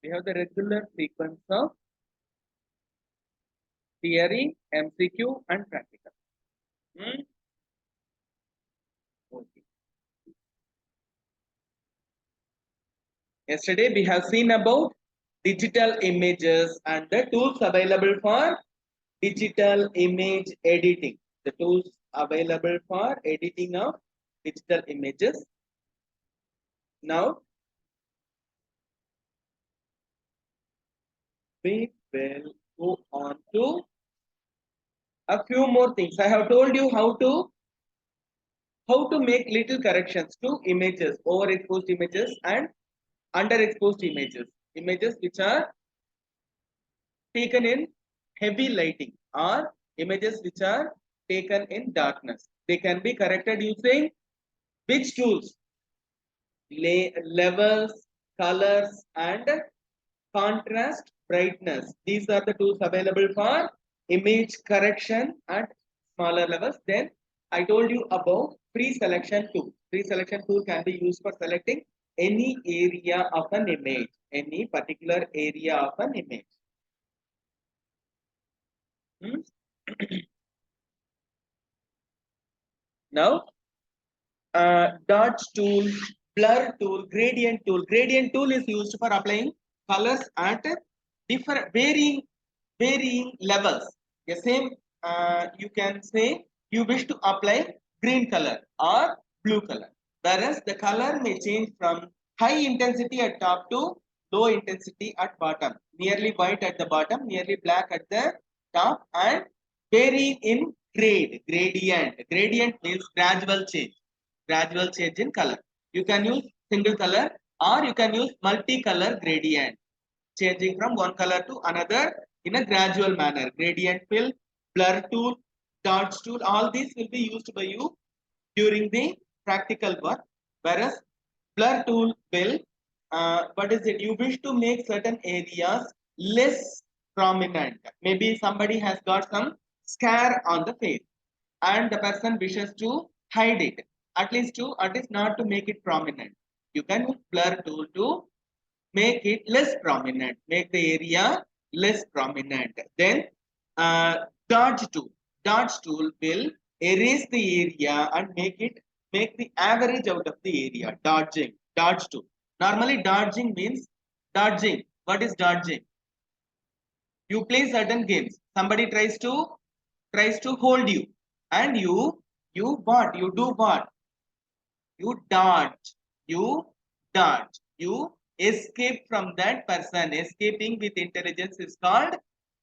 We have the regular sequence of theory, MCQ, and practical. Okay. Yesterday we have seen about digital images and the tools available for digital image editing. The tools available for editing of digital images. Now we will go on to a few more things. I have told you how to make little corrections to images, overexposed images and underexposed images. Images which are taken in heavy lighting or images which are taken in darkness. They can be corrected using which tools? Levels, colors, and contrast, brightness. These are the tools available for image correction at smaller levels. Then I told you about pre-selection tool. Pre-selection tool can be used for selecting any area of an image, any particular area of an image. Now, dots tool, blur tool, gradient tool. Gradient tool is used for applying colors at different varying levels. The same, you can say you wish to apply green color or blue color, whereas the color may change from high intensity at top to low intensity at bottom, nearly white at the bottom, nearly black at the top, and varying in gradient. Gradient means gradual change in color. You can use single color or you can use multicolor gradient, changing from one color to another in a gradual manner. Gradient fill, blur tool, dots tool, all these will be used by you during the practical work. Whereas blur tool will, what is it? You wish to make certain areas less prominent. Maybe somebody has got some scar on the face and the person wishes to hide it, at least not to make it prominent. You can use blur tool to make it less prominent, make the area less prominent. Then dodge tool will erase the area and make the average out of the area. Dodge tool. Normally dodging means dodging. What is dodging? You play certain games. Somebody tries to hold you, and you do what? You dodge. You escape from that person. Escaping with intelligence is called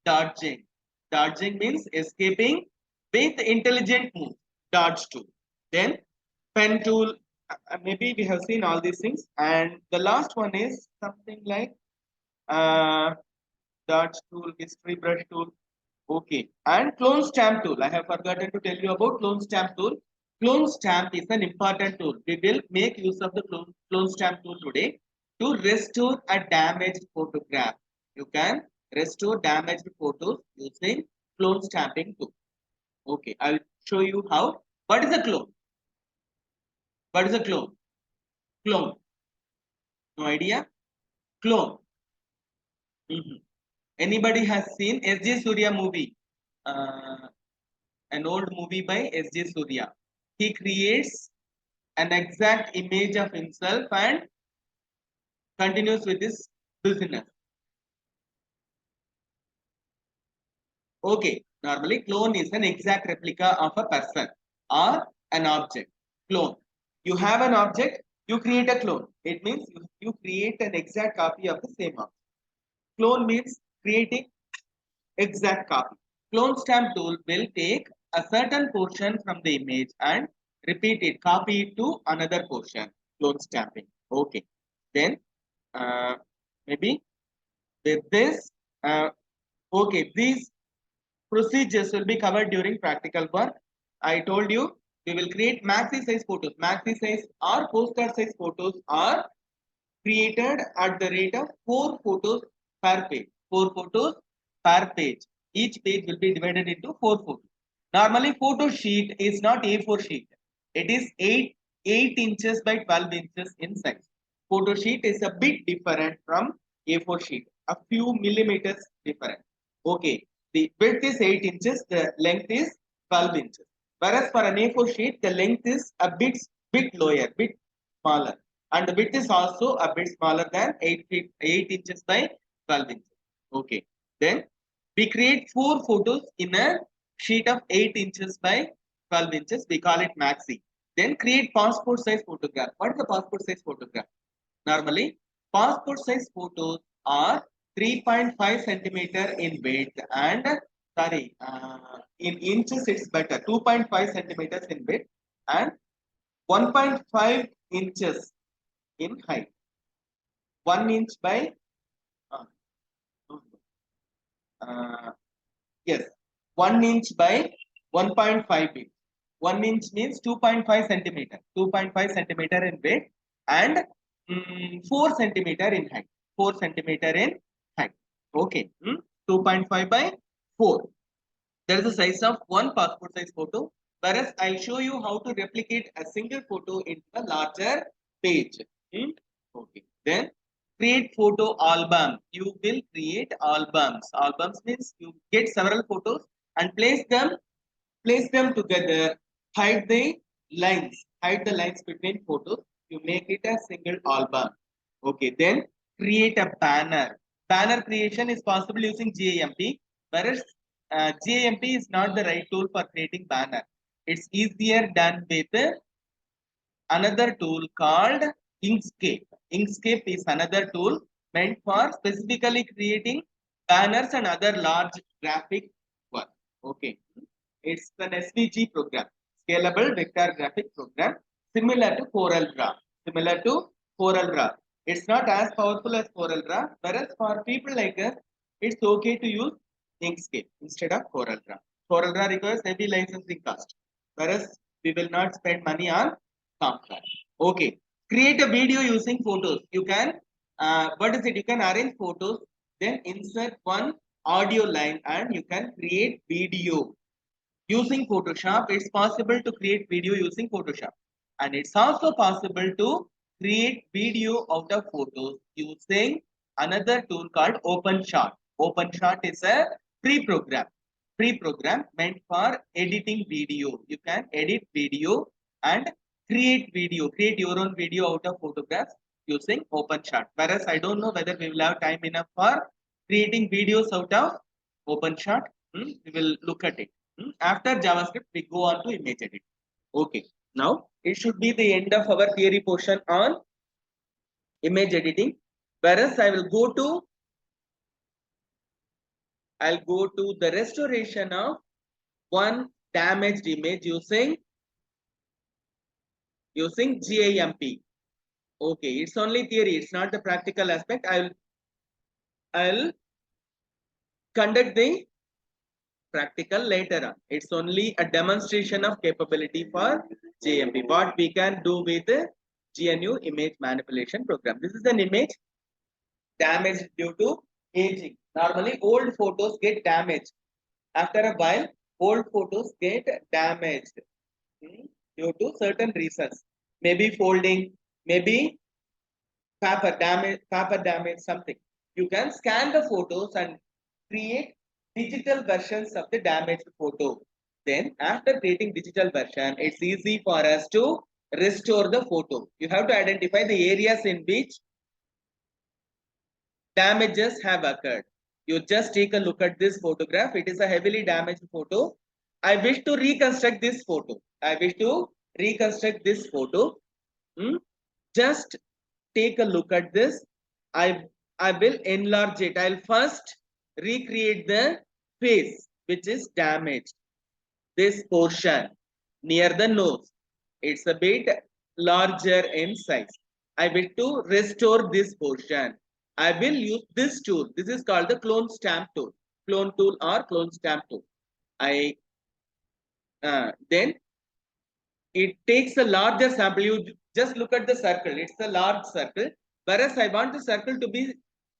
dodging. Dodging means escaping with intelligent move. Dodge tool. Then pen tool. Maybe we have seen all these things. And the last one is something like dodge tool, history brush tool. Okay. And clone stamp tool. I have forgotten to tell you about clone stamp tool. Clone stamp is an important tool. We will make use of the clone stamp tool today to restore a damaged photograph. You can restore damaged photos using clone stamping tool. Okay, I'll show you how. What is a clone? What is a clone? Clone. No idea? Clone. Anybody has seen S.J. Surya movie? An old movie by S.J. Surya. He creates an exact image of himself and continues with his business. Okay, normally clone is an exact replica of a person or an object. Clone. You have an object, you create a clone. It means you create an exact copy of the same object. Clone means creating exact copy. Clone stamp tool will take a certain portion from the image and repeat it, copy it to another portion. Clone stamping. Okay. Then maybe with this, okay, these procedures will be covered during practical work. I told you we will create maxi size photos. Maxi size or postcard size photos are created at the rate of 4 photos per page. 4 photos per page. Each page will be divided into 4 photos. Normally, photo sheet is not A4 sheet. It is 8 inches by 12 inches in size. Photo sheet is a bit different from A4 sheet, a few millimeters different. Okay, the width is 8 inches, the length is 12 inches. Whereas for an A4 sheet, the length is a bit lower, bit smaller, and the width is also a bit smaller than 8 inches by 12 inches. Okay, then we create 4 photos in a sheet of 8 inches by 12 inches. We call it maxi. Then create passport size photograph. What is the passport size photograph? Normally, passport size photos are 3.5 centimeter in width and in inches it's better, 2.5 centimeters in width and 1.5 inches in height. 1 inch by uh, uh, yes, 1 inch by 1.5 inch. 1 inch means 2.5 centimeter. 2.5 centimeter in width and 4 centimeter in height. 4 centimeter in height. Okay. 2.5 by 4. There is a size of one passport size photo. Whereas I'll show you how to replicate a single photo into a larger page. Okay. Then create photo album. You will create albums. Albums means you get several photos and place them together, hide the lines between photos. You make it a single album. Okay, then create a banner. Banner creation is possible using GAMP, whereas GAMP is not the right tool for creating banner. It's easier done with another tool called Inkscape. Inkscape is another tool meant for specifically creating banners and other large graphic work. Okay. It's an SVG program, Scalable Vector Graphic Program, similar to CorelDRAW. Similar to CorelDRAW. It's not as powerful as CorelDRAW, whereas for people like us, it's okay to use Inkscape instead of CorelDRAW. CorelDRAW requires heavy licensing cost, whereas we will not spend money on software. Okay, create a video using photos. You can, what is it? You can arrange photos, then insert one audio line, and you can create video using Photoshop. It's possible to create video using Photoshop, and it's also possible to create video out of photos using another tool called OpenShot. OpenShot is a free program meant for editing video. You can edit video and create your own video out of photographs using OpenShot. Whereas I don't know whether we will have time enough for creating videos out of OpenShot. We will look at it. After JavaScript, we go on to image edit. Okay. Now, it should be the end of our theory portion on image editing. Whereas I'll go to the restoration of one damaged image using GAMP. Okay, it's only theory. It's not the practical aspect. I'll conduct the practical later on. It's only a demonstration of capability for GMP. What we can do with the GNU image manipulation program. This is an image damaged due to aging. Normally, old photos get damaged. After a while, old photos get damaged due to certain reasons. Maybe folding, maybe paper damage, something. You can scan the photos and create digital versions of the damaged photo. Then after creating digital version, it's easy for us to restore the photo. You have to identify the areas in which damages have occurred. You just take a look at this photograph. It is a heavily damaged photo. I wish to reconstruct this photo. Just take a look at this. I will enlarge it. I'll first recreate the face which is damaged. This portion near the nose, it's a bit larger in size. I wish to restore this portion. I will use this tool. This is called the clone stamp tool. Clone tool or clone stamp tool. Then it takes a larger sample. You just look at the circle. It's a large circle. Whereas I want the circle to be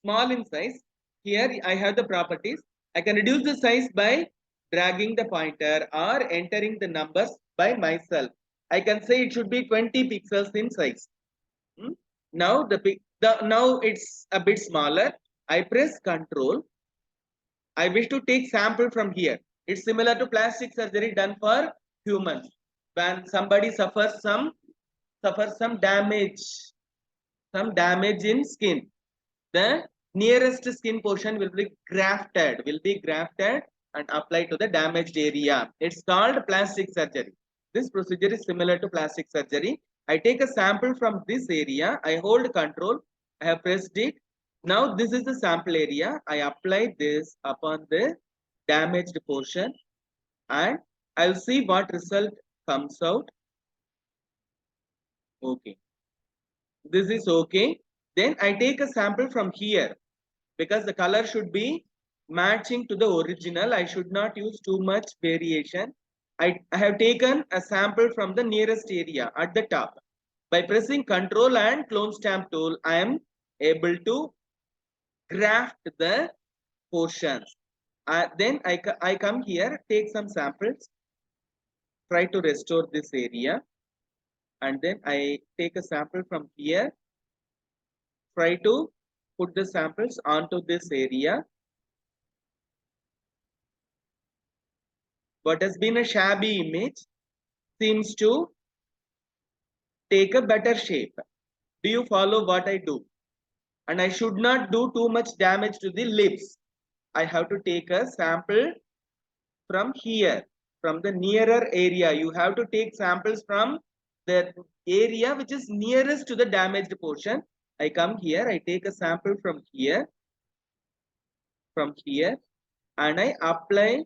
small in size. Here I have the properties. I can reduce the size by dragging the pointer or entering the numbers by myself. I can say it should be 20 pixels in size. Now the Now it's a bit smaller. I press control. I wish to take sample from here. It's similar to plastic surgery done for humans. When somebody suffers some damage in skin, the nearest skin portion will be grafted and applied to the damaged area. It's called plastic surgery. This procedure is similar to plastic surgery. I take a sample from this area. I hold control. I have pressed it. Now this is the sample area. I apply this upon the damaged portion and I'll see what result comes out. Okay. This is okay. Then I take a sample from here because the color should be matching to the original. I should not use too much variation. I have taken a sample from the nearest area at the top. By pressing Ctrl and clone stamp tool, I am able to graft the portions. Then I come here, take some samples, try to restore this area, and then I take a sample from here, try to put the samples onto this area. What has been a shabby image seems to take a better shape. Do you follow what I do? And I should not do too much damage to the lips. I have to take a sample from here, from the nearer area. You have to take samples from the area which is nearest to the damaged portion. I come here, I take a sample from here, and I apply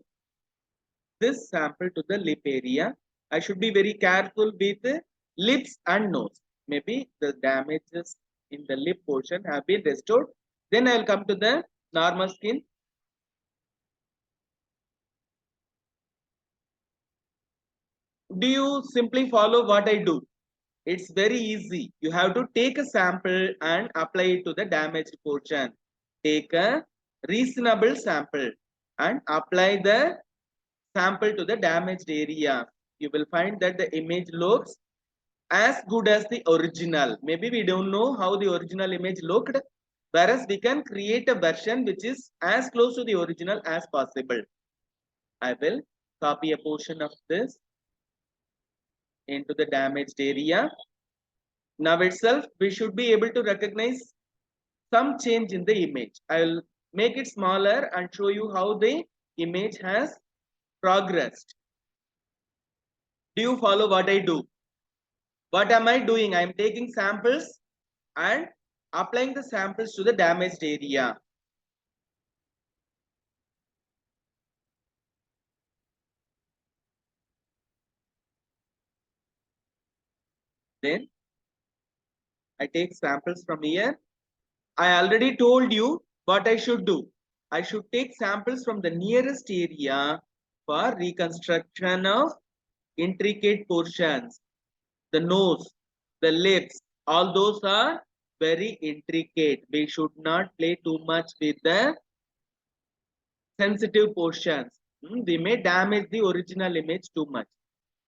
this sample to the lip area. I should be very careful with the lips and nose. Maybe the damages in the lip portion have been restored. Then I will come to the normal skin. Do you simply follow what I do? It's very easy. You have to take a sample and apply it to the damaged portion. Take a reasonable sample and apply the sample to the damaged area. You will find that the image looks as good as the original. Maybe we don't know how the original image looked, whereas we can create a version which is as close to the original as possible. I will copy a portion of this into the damaged area. Now itself, we should be able to recognize some change in the image. I will make it smaller and show you how the image has progressed. Do you follow what I do? What am I doing? I am taking samples and applying the samples to the damaged area. Then I take samples from here. I already told you what I should do. I should take samples from the nearest area for reconstruction of intricate portions. The nose, the lips, all those are very intricate. We should not play too much with the sensitive portions. We may damage the original image too much.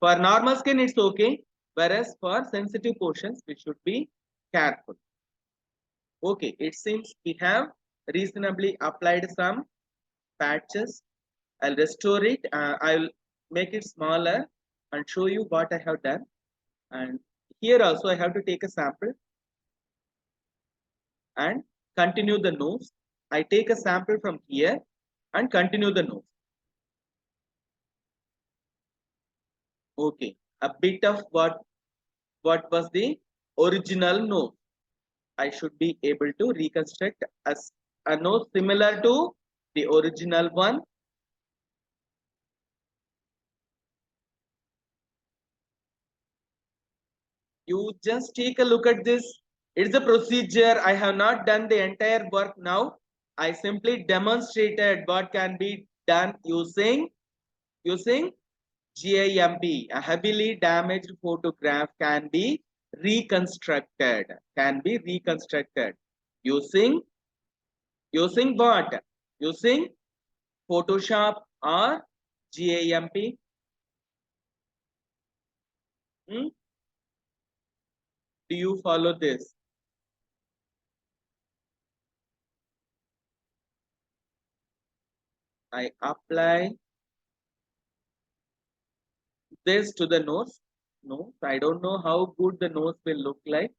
For normal skin, it's okay. Whereas for sensitive portions, we should be careful. Okay, it seems we have reasonably applied some patches. I'll restore it. I'll make it smaller and show you what I have done. And here also I have to take a sample and continue the nose. I take a sample from here and continue the nose. Okay, a bit of what was the original nose. I should be able to reconstruct a nose similar to the original one. You just take a look at this. It's a procedure. I have not done the entire work now. I simply demonstrated what can be done using GIMP. A heavily damaged photograph can be reconstructed. Using what? Using Photoshop or GIMP. Do you follow this? I apply this to the nose. No, I don't know how good the nose will look like,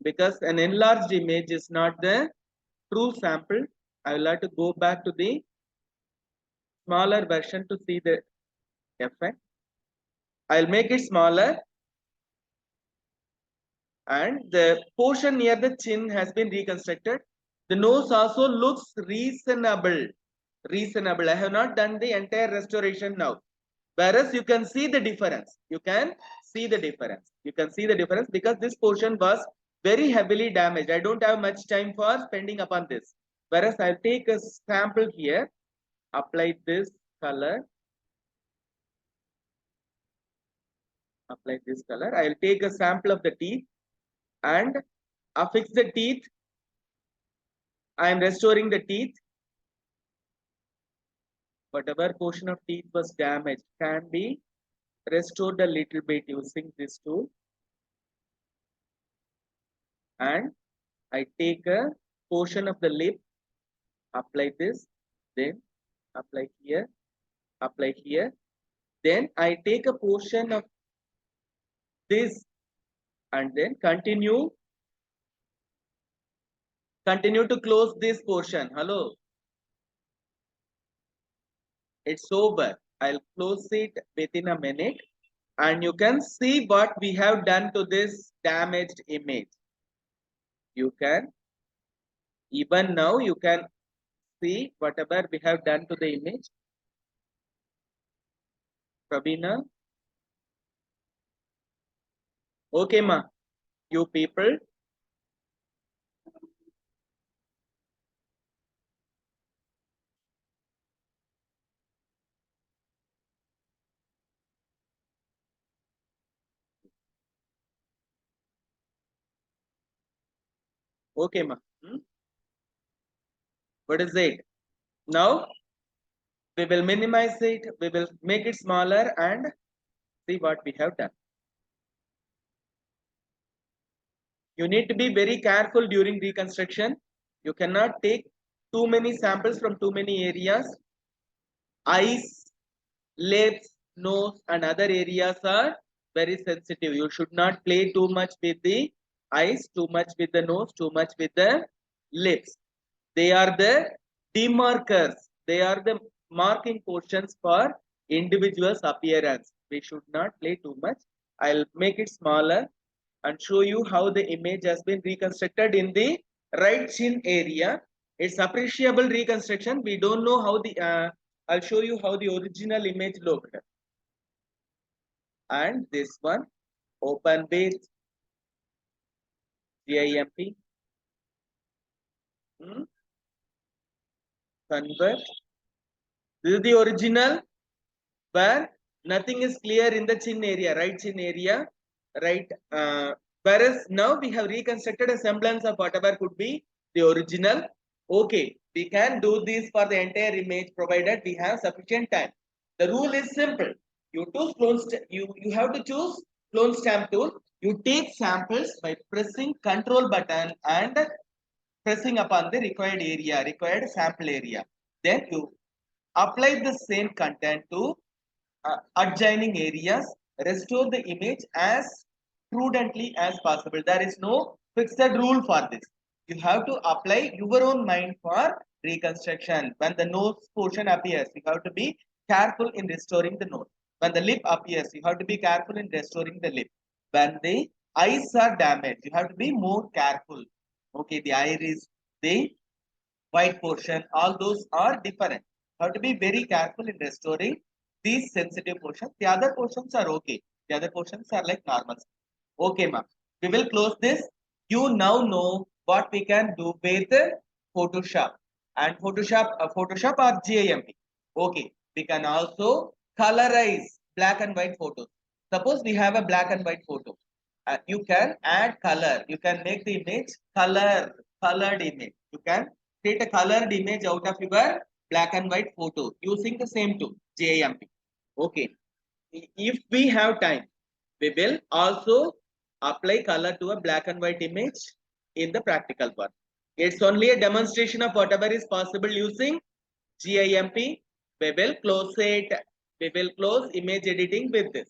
because an enlarged image is not the true sample. I will have to go back to the smaller version to see the effect. I'll make it smaller, and the portion near the chin has been reconstructed. The nose also looks reasonable. Reasonable. I have not done the entire restoration now. Whereas you can see the difference. You can see the difference. You can see the difference because this portion was very heavily damaged. I don't have much time for spending upon this. Whereas I'll take a sample here, apply this color, apply this color. I'll take a sample of the teeth and affix the teeth. I am restoring the teeth. Whatever portion of teeth was damaged can be restored a little bit using this tool. And I take a portion of the lip, apply this, then apply here, apply here. Then I take a portion of this and then continue to close this portion. Hello, it's over. I'll close it within a minute, and you can see what we have done to this damaged image. You can, even now you can see whatever we have done to the image. Pravina. Okay, ma. You people. Okay, ma. What is it? Now we will minimize it. We will make it smaller and see what we have done. You need to be very careful during reconstruction. You cannot take too many samples from too many areas. Eyes, lips, nose, and other areas are very sensitive. You should not play too much with the eyes, too much with the nose, too much with the lips. They are the demarkers. They are the marking portions for individual's appearance. We should not play too much. I'll make it smaller and show you how the image has been reconstructed in the right chin area. It's appreciable reconstruction. We don't know how the I'll show you how the original image looked. And this one, open with GIMP. Convert. This is the original where nothing is clear in the chin area, right chin area, right. Whereas now we have reconstructed a semblance of whatever could be the original. Okay, we can do this for the entire image provided we have sufficient time. The rule is simple. You have to choose clone stamp tool. You take samples by pressing Control button and pressing upon the required sample area. Then you apply the same content to adjoining areas, restore the image as prudently as possible. There is no fixed rule for this. You have to apply your own mind for reconstruction. When the nose portion appears, you have to be careful in restoring the nose. When the lip appears, you have to be careful in restoring the lip. When the eyes are damaged, you have to be more careful. Okay, the iris, the white portion, all those are different. You have to be very careful in restoring these sensitive portions. The other portions are okay. The other portions are like normal. Okay, ma'am. We will close this. You now know what we can do with Photoshop. And Photoshop or GIMP. Okay. We can also colorize black and white photos. Suppose we have a black and white photo. You can add color. You can make the image colored image. You can create a colored image out of your black and white photo using the same tool, GIMP. Okay. If we have time, we will also apply color to a black and white image in the practical part. It's only a demonstration of whatever is possible using GIMP. We will close it. We will close image editing with this.